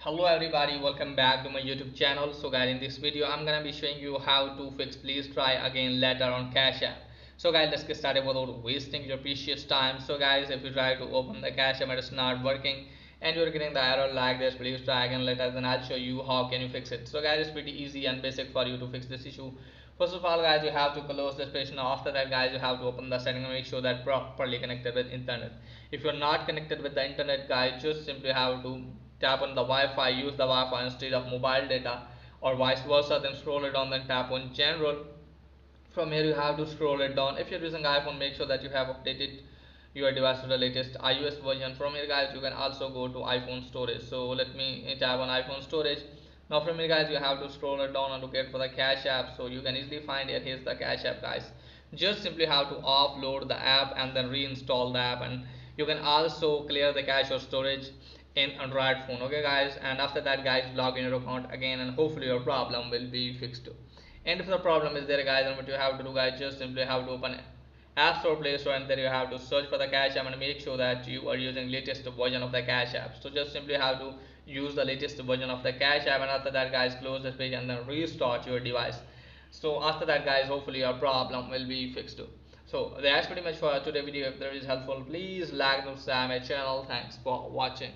Hello everybody, welcome back to my YouTube channel. So guys, in this video I'm gonna be showing you how to fix please try again later on Cash App. So guys, let's get started without wasting your precious time. So guys, if you try to open the Cash App and it's not working and you're getting the error like this, please try again later, then I'll show you how can you fix it. So guys, it's pretty easy and basic for you to fix this issue. First of all guys, you have to close this page. Now after that guys, you have to open the setting and make sure that properly connected with internet. If you're not connected with the internet guys, just simply have to tap on the Wi-Fi, use the Wi-Fi instead of mobile data, or vice versa, then scroll it down, then tap on general. From here you have to scroll it down. If you're using iPhone, make sure that you have updated your device to the latest iOS version. From here guys, you can also go to iPhone storage. So let me tap on iPhone storage. Now from here guys, you have to scroll it down and look at for the Cash App. So you can easily find it. Here's the Cash App guys. Just simply have to offload the app and then reinstall the app, and you can also clear the cache or storage in Android phone. Okay guys, and after that guys, log in your account again and hopefully your problem will be fixed. And if the problem is there guys, then what you have to do guys, just simply have to open App Store, Play Store, and then you have to search for the Cash App and make sure that you are using latest version of the Cash App. So just simply have to use the latest version of the Cash App, and after that guys, close this page and then restart your device. So after that guys, hopefully your problem will be fixed. So that's pretty much for today's video. If there is helpful, please like and subscribe my channel. Thanks for watching.